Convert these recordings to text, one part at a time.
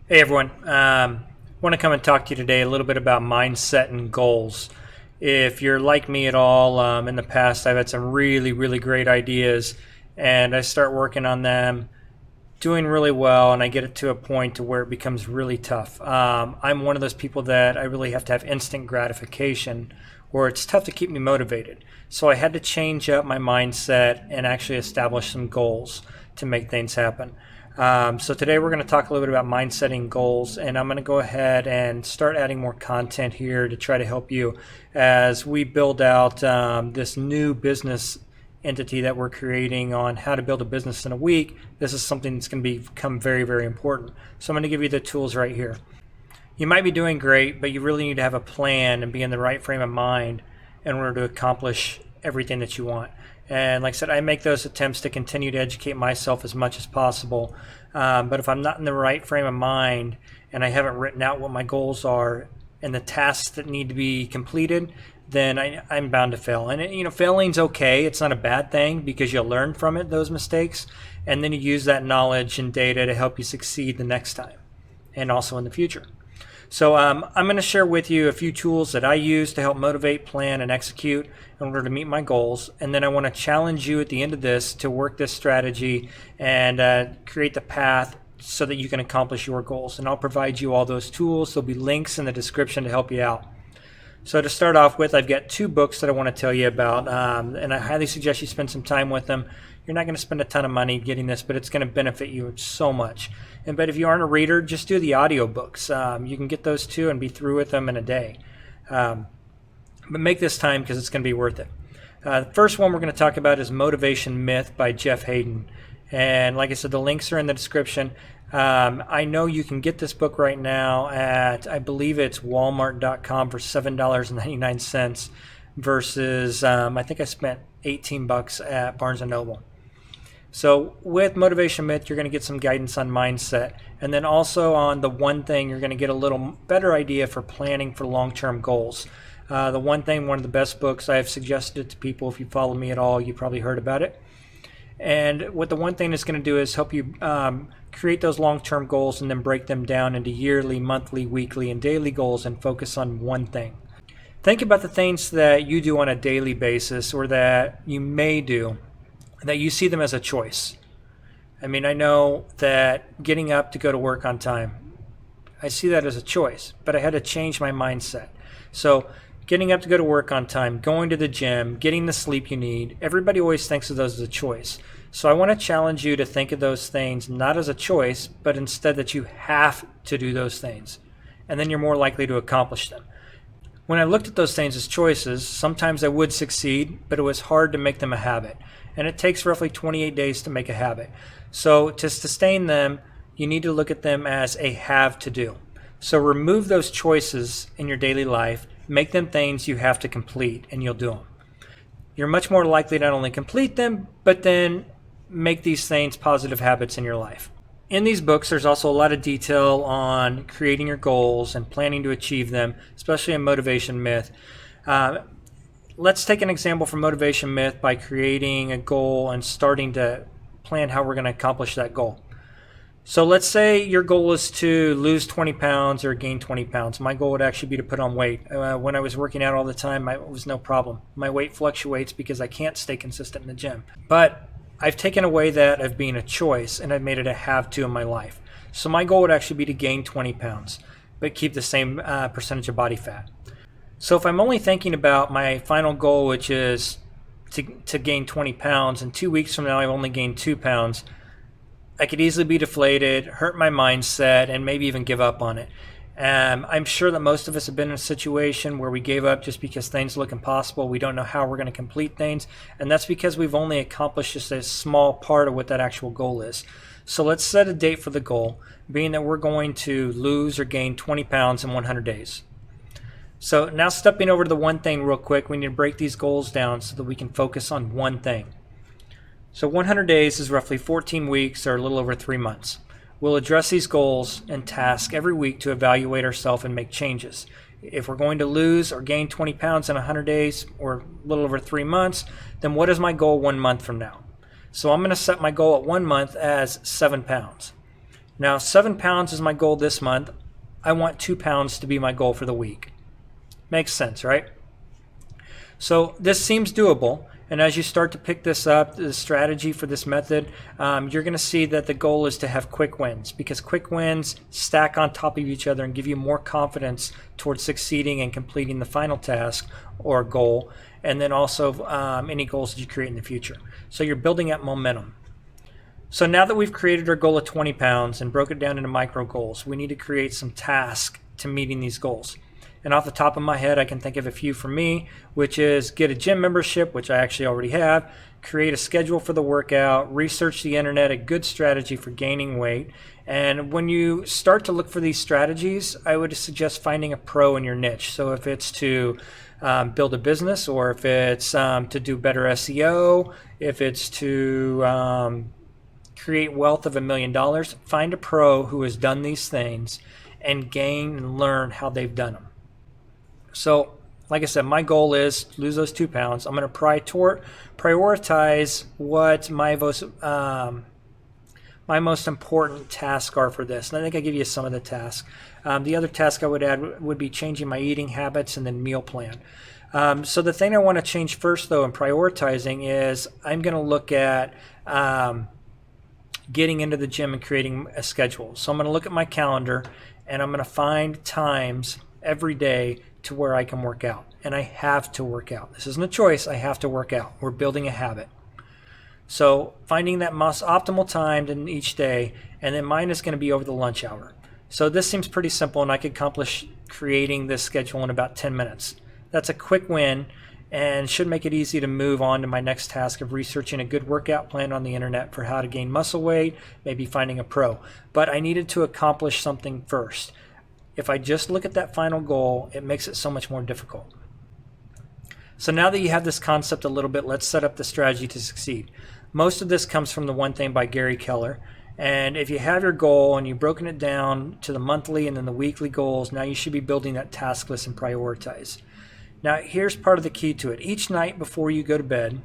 Hey everyone, want to come and talk to you today a little bit about mindset and goals. If you're like me at all, in the past I've had some really great ideas and I start working on them, doing really well, and I get it to a point to where it becomes really tough. I'm one of those people that I really have to have instant gratification or it's tough to keep me motivated. So I had to change up my mindset and actually establish some goals to make things happen. So today we're going to talk a little bit about mind setting goals, and I'm going to go ahead and start adding more content here to try to help you as we build out this new business entity that we're creating on how to build a business in a week. This is something that's going to become very important. So I'm going to give you the tools right here. You might be doing great, but you really need to have a plan and be in the right frame of mind in order to accomplish everything that you want. And like I said, I make those attempts to continue to educate myself as much as possible. But if I'm not in the right frame of mind and I haven't written out what my goals are and the tasks that need to be completed, then I'm bound to fail. And failing's okay. It's not a bad thing because you'll learn from it, those mistakes, and then you use that knowledge and data to help you succeed the next time and also in the future. So I'm going to share with you a few tools that I use to help motivate, plan, and execute in order to meet my goals. And then I want to challenge you at the end of this to work this strategy and create the path so that you can accomplish your goals. And I'll provide you all those tools. There'll be links in the description to help you out. So to start off with, I've got two books that I want to tell you about, and I highly suggest you spend some time with them. You're not going to spend a ton of money getting this, but it's going to benefit you so much. But if you aren't a reader, just do the audiobooks. You can get those too and be through with them in a day. But make this time because it's going to be worth it. The first one we're going to talk about is Motivation Myth by Jeff Haden. And like I said, the links are in the description. I know you can get this book right now at, I believe it's walmart.com for $7.99 versus I think I spent $18 at Barnes & Noble. So with Motivation Myth, you're going to get some guidance on mindset. And then also on the one thing, you're going to get a little better idea for planning for long-term goals. The one thing, one of the best books, I've suggested it to people. If you follow me at all, you probably heard about it. And what the one thing is going to do is help you create those long-term goals and then break them down into yearly, monthly, weekly, and daily goals and focus on one thing. Think about the things that you do on a daily basis or that you may do, that you see them as a choice. I mean, I know that getting up to go to work on time, I see that as a choice, but I had to change my mindset. So getting up to go to work on time, going to the gym, getting the sleep you need, everybody always thinks of those as a choice. So I want to challenge you to think of those things not as a choice, but instead that you have to do those things. And then you're more likely to accomplish them. When I looked at those things as choices, sometimes I would succeed, but it was hard to make them a habit. And it takes roughly 28 days to make a habit. So to sustain them, you need to look at them as a have to do. So remove those choices in your daily life, make them things you have to complete, and you'll do them. You're much more likely to not only complete them, but then make these things positive habits in your life. In these books, there's also a lot of detail on creating your goals and planning to achieve them, especially in Motivation Myth. Let's take an example from Motivation Myth by creating a goal and starting to plan how we're going to accomplish that goal. So let's say your goal is to lose 20 pounds or gain 20 pounds. My goal would actually be to put on weight. When I was working out all the time, it was no problem. My weight fluctuates because I can't stay consistent in the gym. But I've taken away that of being a choice and I've made it a have to in my life. So my goal would actually be to gain 20 pounds, but keep the same percentage of body fat. So if I'm only thinking about my final goal, which is to gain 20 pounds, and 2 weeks from now I've only gained 2 pounds, I could easily be deflated, hurt my mindset, and maybe even give up on it. I'm sure that most of us have been in a situation where we gave up just because things look impossible. We don't know how we're going to complete things, and that's because we've only accomplished just a small part of what that actual goal is. So let's set a date for the goal, being that we're going to lose or gain 20 pounds in 100 days. So now stepping over to the one thing real quick, we need to break these goals down so that we can focus on one thing. So 100 days is roughly 14 weeks or a little over 3 months. We'll address these goals and tasks every week to evaluate ourselves and make changes. If we're going to lose or gain 20 pounds in 100 days or a little over 3 months, then what is my goal 1 month from now? So I'm going to set my goal at 1 month as 7 pounds. Now, 7 pounds is my goal this month. I want 2 pounds to be my goal for the week. Makes sense, right? So this seems doable. And as you start to pick this up, the strategy for this method, you're going to see that the goal is to have quick wins, because quick wins stack on top of each other and give you more confidence towards succeeding and completing the final task or goal, and then also any goals that you create in the future. So you're building up momentum. So now that we've created our goal of 20 pounds and broke it down into micro goals, we need to create some tasks to meeting these goals. And off the top of my head, I can think of a few for me, which is get a gym membership, which I actually already have, create a schedule for the workout, research the internet, a good strategy for gaining weight. And when you start to look for these strategies, I would suggest finding a pro in your niche. So if it's to build a business, or if it's to do better SEO, if it's to create wealth of $1 million, find a pro who has done these things and gain and learn how they've done them. So, like I said, my goal is to lose those 2 pounds. I'm going to prioritize what my most important tasks are for this. And I think I give you some of the tasks. The other task I would add would be changing my eating habits and then meal plan. So the thing I want to change first, though, in prioritizing is I'm going to look at getting into the gym and creating a schedule. So I'm going to look at my calendar and I'm going to find times every day to where I can work out. And I have to work out. This isn't a choice. I have to work out. We're building a habit. So finding that most optimal time in each day, and then mine is going to be over the lunch hour. So this seems pretty simple, and I could accomplish creating this schedule in about 10 minutes. That's a quick win and should make it easy to move on to my next task of researching a good workout plan on the internet for how to gain muscle weight, maybe finding a pro. But I needed to accomplish something first. If I just look at that final goal, it makes it so much more difficult. So now that you have this concept a little bit, let's set up the strategy to succeed. Most of this comes from The One Thing by Gary Keller. And if you have your goal and you've broken it down to the monthly and then the weekly goals, now you should be building that task list and prioritize. Now, here's part of the key to it. Each night before you go to bed,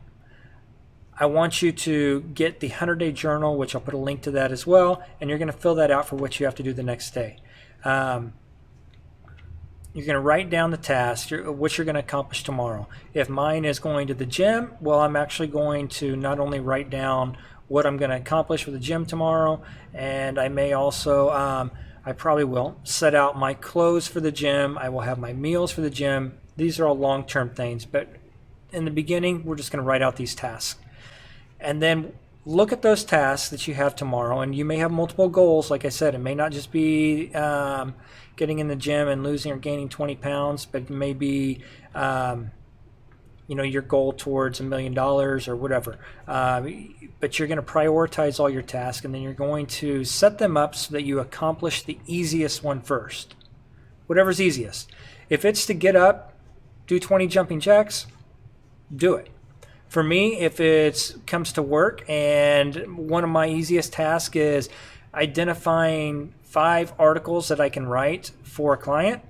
I want you to get the 100-day journal, which I'll put a link to that as well, and you're going to fill that out for what you have to do the next day. You're going to write down the tasks, what you're going to accomplish tomorrow. If mine is going to the gym, well, I'm actually going to not only write down what I'm going to accomplish for the gym tomorrow, and I may also, I probably will set out my clothes for the gym. I will have my meals for the gym. These are all long-term things, but in the beginning, we're just going to write out these tasks. And then look at those tasks that you have tomorrow, and you may have multiple goals. Like I said, it may not just be getting in the gym and losing or gaining 20 pounds, but it may be your goal towards $1 million or whatever. But you're going to prioritize all your tasks, and then you're going to set them up so that you accomplish the easiest one first. Whatever's easiest. If it's to get up, do 20 jumping jacks, do it. For me, if it comes to work, and one of my easiest tasks is identifying 5 articles that I can write for a client,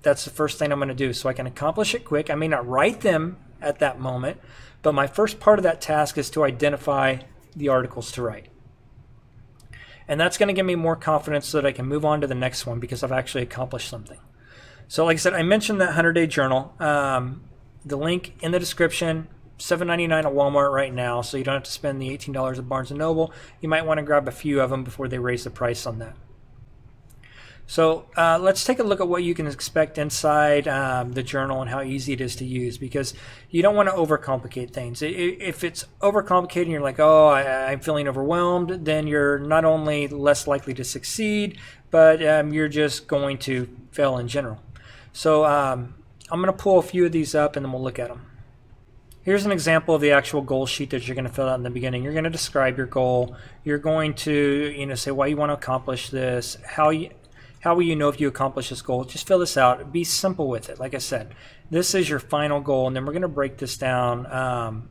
that's the first thing I'm going to do so I can accomplish it quick. I may not write them at that moment, but my first part of that task is to identify the articles to write. And that's going to give me more confidence so that I can move on to the next one because I've actually accomplished something. So like I said, I mentioned that 100-day journal. The link in the description. $7.99 at Walmart right now, so you don't have to spend the $18 at Barnes & Noble. You might want to grab a few of them before they raise the price on that. So let's take a look at what you can expect inside the journal and how easy it is to use, because you don't want to overcomplicate things. If it's overcomplicated and you're like, oh, I'm feeling overwhelmed, then you're not only less likely to succeed, but you're just going to fail in general. So I'm going to pull a few of these up and then we'll look at them. Here's an example of the actual goal sheet that you're going to fill out in the beginning. You're going to describe your goal. You're going to, say why you want to accomplish this, how will you know if you accomplish this goal. Just fill this out. Be simple with it. Like I said, this is your final goal, and then we're going to break this down.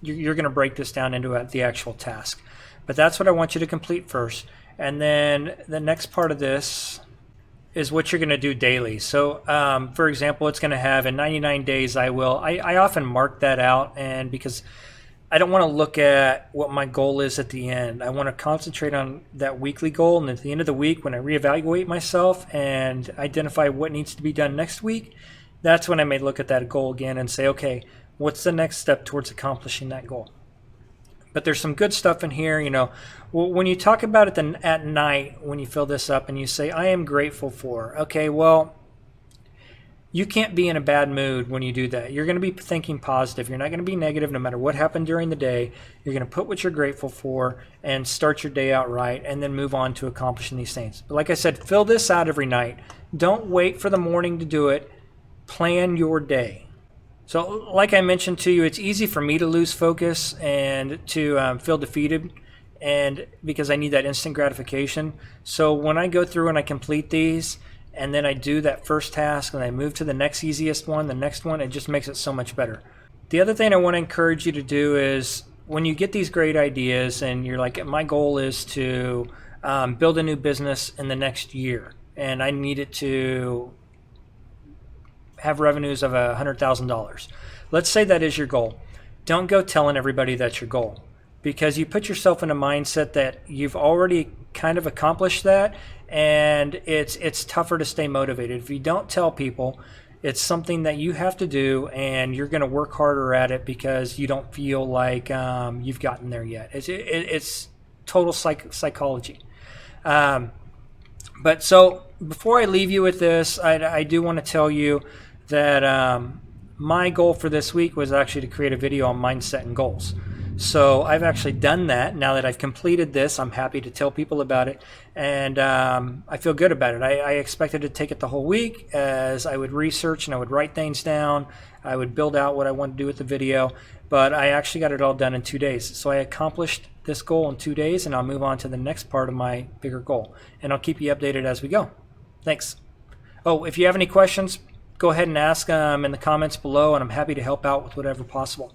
You're going to break this down into the actual task. But that's what I want you to complete first. And then the next part of this is what you're going to do daily. So, for example, it's going to have in 99 days I often mark that out, and because I don't want to look at what my goal is at the end. I want to concentrate on that weekly goal. And at the end of the week, when I reevaluate myself and identify what needs to be done next week, that's when I may look at that goal again and say, okay, what's the next step towards accomplishing that goal? But there's some good stuff in here. When you talk about it at night, when you fill this up and you say, I am grateful for, okay, well, you can't be in a bad mood when you do that. You're going to be thinking positive. You're not going to be negative no matter what happened during the day. You're going to put what you're grateful for and start your day out right and then move on to accomplishing these things. But like I said, fill this out every night. Don't wait for the morning to do it. Plan your day. So like I mentioned to you, it's easy for me to lose focus and to feel defeated, and because I need that instant gratification. So when I go through and I complete these, and then I do that first task and I move to the next easiest one, the next one, it just makes it so much better. The other thing I want to encourage you to do is when you get these great ideas and you're like, my goal is to build a new business in the next year and I need it to have revenues of $100,000. Let's say that is your goal. Don't go telling everybody that's your goal, because you put yourself in a mindset that you've already kind of accomplished that, and it's tougher to stay motivated. If you don't tell people, it's something that you have to do, and you're going to work harder at it because you don't feel like you've gotten there yet. It's total psychology. But so before I leave you with this, I do want to tell you that my goal for this week was actually to create a video on mindset and goals. So I've actually done that. Now that I've completed this, I'm happy to tell people about it, and I feel good about it. I expected to take it the whole week as I would research and I would write things down. I would build out what I wanted to do with the video, but I actually got it all done in 2 days. So I accomplished this goal in 2 days, and I'll move on to the next part of my bigger goal, and I'll keep you updated as we go. Thanks. Oh, if you have any questions, go ahead and ask them in the comments below, and I'm happy to help out with whatever possible.